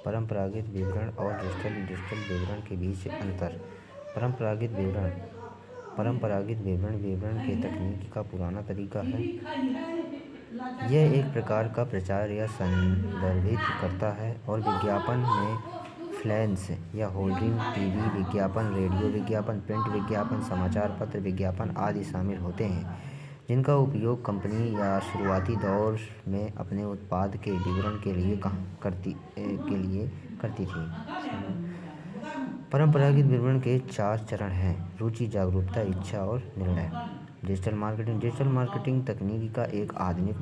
परंपरागत विवरण और डिजिटल विवरण के बीच अंतर। परंपरागत विवरण के तकनीक का पुराना तरीका है। यह एक प्रकार का प्रचार या संदर्भित करता है और विज्ञापन में फ्लैश या होर्डिंग, टीवी विज्ञापन, रेडियो विज्ञापन, प्रिंट विज्ञापन, समाचार पत्र विज्ञापन आदि शामिल होते हैं, जिनका उपयोग कंपनी या शुरुआती दौर में अपने उत्पाद के विवरण के लिए करती थी। परंपरागत विवरण के 4 चरण हैं: रुचि, जागरूकता, इच्छा और निर्णय। डिजिटल मार्केटिंग तकनीक का एक आधुनिक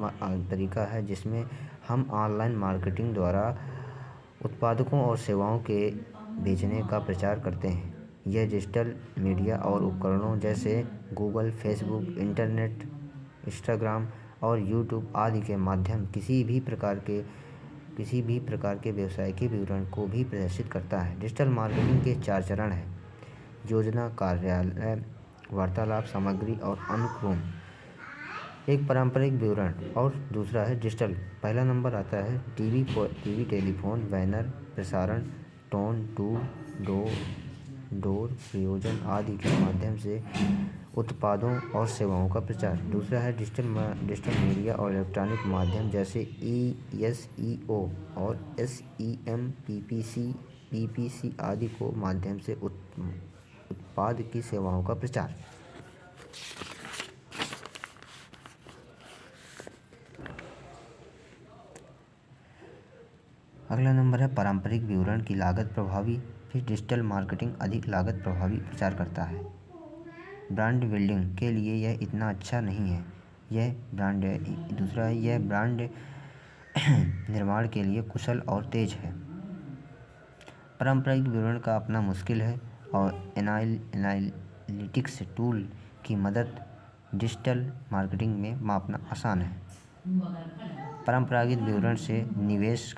तरीका है जिसमें हम ऑनलाइन मार्केटिंग द्वारा उत्पादों और सेवाओं के बेचने का प्रचार करते हैं। यह डिजिटल मीडिया और उपकरणों जैसे गूगल, फेसबुक, इंटरनेट, इंस्टाग्राम और यूट्यूब आदि के माध्यम किसी भी प्रकार के व्यवसाय के विवरण को भी प्रदर्शित करता है। डिजिटल मार्केटिंग के 4 चरण हैं: योजना, कार्यालय, वार्तालाप, सामग्री और अनुक्रम। एक पारंपरिक विवरण और दूसरा है डिजिटल। पहला नंबर आता है टीवी, टेलीफोन, बैनर, प्रसारण, टोन टू डोर प्रयोजन आदि के माध्यम से उत्पादों और सेवाओं का प्रचार। दूसरा है डिजिटल मीडिया और इलेक्ट्रॉनिक माध्यम जैसे एसईओ और एसईएम, पीपीसी आदि को माध्यम से उत्पाद की सेवाओं का प्रचार। अगला नंबर है पारंपरिक विवरण की लागत प्रभावी। फिर डिजिटल मार्केटिंग अधिक लागत प्रभावी प्रचार करता है। ब्रांड बिल्डिंग के लिए यह इतना अच्छा नहीं है। यह ब्रांड निर्माण के लिए कुशल और तेज है। पारंपरिक विवरण का अपना मुश्किल है और एनालिटिक्स टूल की मदद डिजिटल मार्केटिंग में मापना आसान है। परंपरागत विवरण से निवेश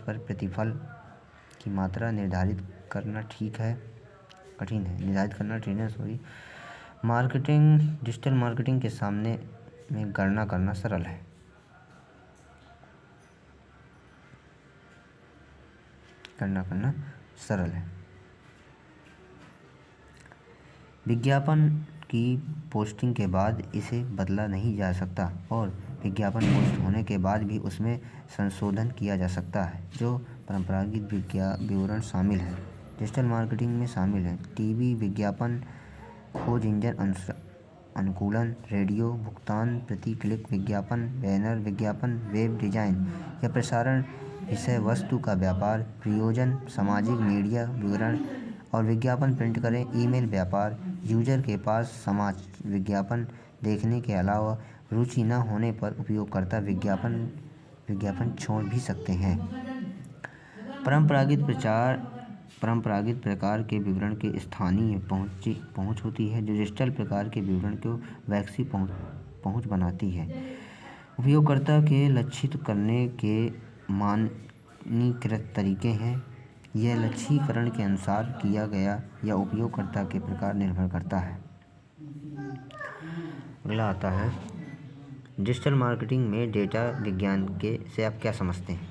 पर प्रतिफल की मात्रा निर्धारित करना कठिन है। डिजिटल मार्केटिंग के सामने में गणना करना सरल है। विज्ञापन की पोस्टिंग के बाद इसे बदला नहीं जा सकता और विज्ञापन पोस्ट होने के बाद भी उसमें संशोधन किया जा सकता है, जो परंपरागत विवरण शामिल है। डिजिटल मार्केटिंग में शामिल है टीवी विज्ञापन, खोज इंजन अनुकूलन, रेडियो भुगतान, प्रति क्लिक विज्ञापन, बैनर विज्ञापन, वेब डिजाइन या प्रसारण, विषय वस्तु का व्यापार, प्रयोजन, सामाजिक मीडिया विवरण और विज्ञापन प्रिंट करें, ईमेल व्यापार, यूजर के पास समाचार विज्ञापन देखने के अलावा रुचि न होने पर उपयोगकर्ता विज्ञापन छोड़ भी सकते हैं। परंपरागत प्रकार के विवरण के स्थानीय पहुंच होती है, जो डिजिटल प्रकार के विवरण को वैश्विक पहुंच बनाती है। उपयोगकर्ता के लक्षित करने के मानकीकृत तरीके हैं। यह लक्ष्यीकरण के अनुसार किया गया या उपयोगकर्ता के प्रकार निर्भर करता है। अगला आता है डिजिटल मार्केटिंग में डेटा विज्ञान से आप क्या समझते हैं?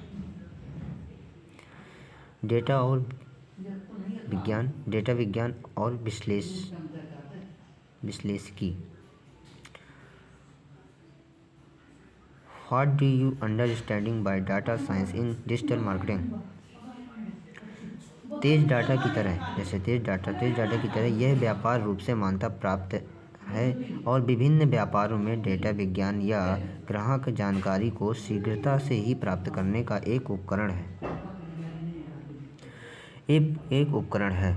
डेटा विज्ञान और विश्लेषिकी। What do you understanding by data science in digital marketing? Tej data की तरह यह व्यापार रूप से मान्यता प्राप्त है और विभिन्न व्यापारों में डेटा विज्ञान या ग्राहक जानकारी को शीघ्रता से ही प्राप्त करने का एक उपकरण है।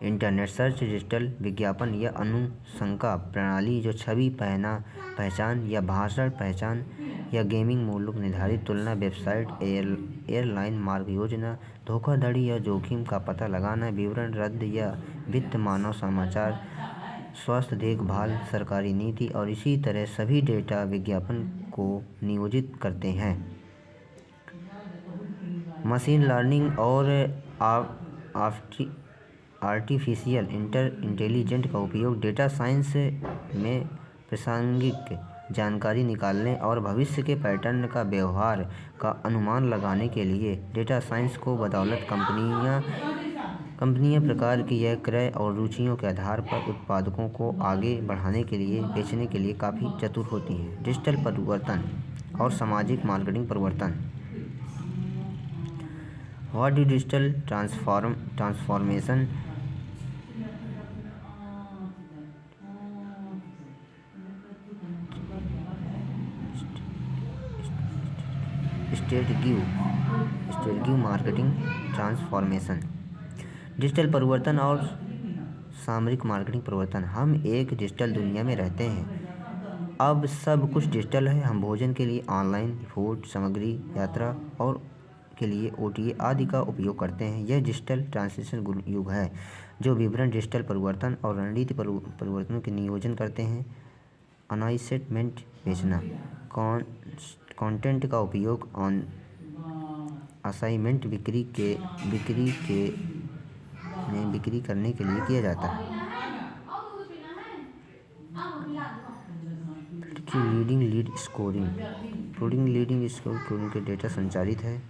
इंटरनेट सर्च डिजिटल विज्ञापन या अनुशंसा प्रणाली जो छवि पहचान या भाषण पहचान या गेमिंग मूल्य निर्धारित तुलना, वेबसाइट, एयरलाइन मार्ग योजना, धोखाधड़ी या जोखिम का पता लगाना, विवरण रद्द या वित्त, मानव समाचार, स्वास्थ्य देखभाल, सरकारी नीति और इसी तरह सभी डेटा विज्ञापन को नियोजित करते हैं। मशीन लर्निंग और आर्टिफिशियल इंटेलिजेंस का उपयोग डेटा साइंस में प्रासंगिक जानकारी निकालने और भविष्य के पैटर्न का व्यवहार का अनुमान लगाने के लिए डेटा साइंस को बदौलत कंपनियां प्रकार की यह क्रय और रुचियों के आधार पर उत्पादकों को आगे बढ़ाने के लिए बेचने के लिए काफ़ी चतुर होती हैं। डिजिटल परिवर्तन और सामाजिक मार्केटिंग परिवर्तन। What is digital transformation? Strategy marketing transformation. Digital परिवर्तन और सामरिक मार्केटिंग परिवर्तन। हम एक डिजिटल दुनिया में रहते हैं। अब सब कुछ डिजिटल है। हम भोजन के लिए ऑनलाइन फूड सामग्री, यात्रा और के लिए OTA आदि का उपयोग करते हैं। यह डिजिटल ट्रांसलेशन युग है जो विवरण डिजिटल परिवर्तन और रणनीति परिवर्तनों के नियोजन करते हैं। अनाइसेटमेंट बेचना, कंटेंट का उपयोग असाइनमेंट बिक्री करने के लिए किया जाता है। लीडिंग स्कोरिंग के डेटा संचालित है।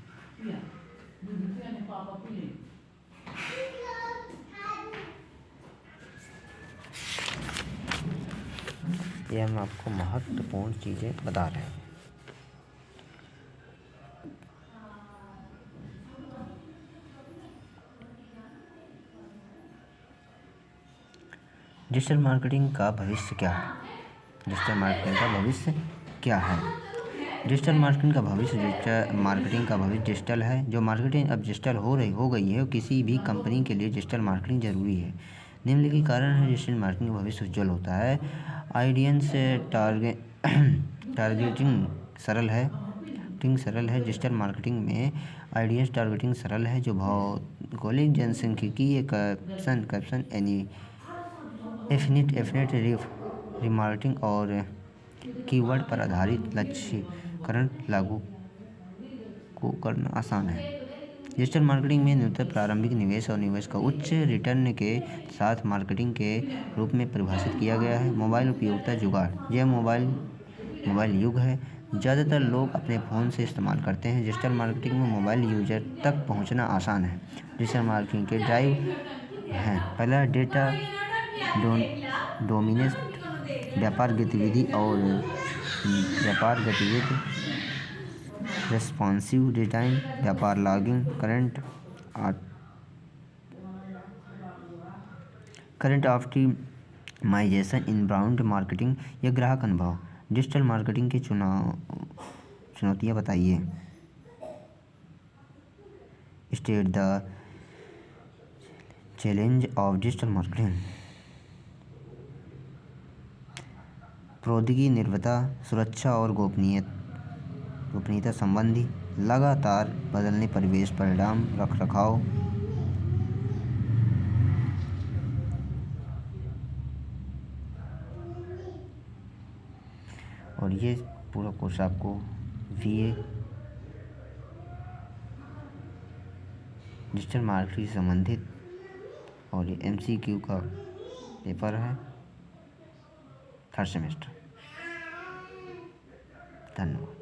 यह हम आपको महत्वपूर्ण चीज़ें बता रहे हैं। डिजिटल मार्केटिंग का भविष्य क्या है? डिजिटल मार्केटिंग का भविष्य क्या है? डिजिटल मार्केटिंग का भविष्य डिजिटल है। जो मार्केटिंग अब डिजिटल हो गई है, किसी भी कंपनी के लिए डिजिटल मार्केटिंग जरूरी है। निम्नलिखित कारण है डिजिटल मार्केटिंग का भविष्य उज्जवल होता है। ऑडियंस टारगेटिंग सरल है। डिजिटल मार्केटिंग में ऑडियंस टारगेटिंग सरल है, जो भौगोलिक जनसांख्यिकीय कैप्शन एफिनिट रिमार्केटिंग और कीवर्ड पर आधारित लक्ष्यीकरण लागू को करना आसान है। डिजिटल मार्केटिंग में न्यूनतम प्रारंभिक निवेश और निवेश का उच्च रिटर्न के साथ मार्केटिंग के रूप में परिभाषित किया गया है। मोबाइल उपयोगिता जुगाड़। यह मोबाइल युग है। ज़्यादातर लोग अपने फ़ोन से इस्तेमाल करते हैं। डिजिटल मार्केटिंग में मोबाइल यूजर तक पहुंचना आसान है। डिजिटल मार्केटिंग के ड्राइव हैं। पहला, डेटा डोमिनेंस, व्यापार गतिविधि रेस्पॉन्सिव डिज़ाइन, व्यापार logging, current optimisation, inbound marketing या ग्राहक अनुभव। डिजिटल मार्केटिंग की चुनौतियाँ बताइए। State the challenge of digital marketing. प्रौद्योगिकी निर्भरता, सुरक्षा और गोपनीयता संबंधी, लगातार बदलने परिवेश, परिणाम, रखरखाव। और ये पूरा कोर्स आपको VA डिजिटल मार्केटिंग से संबंधित, और ये MCQ का पेपर है 3rd सेमेस्टर। धन्यवाद।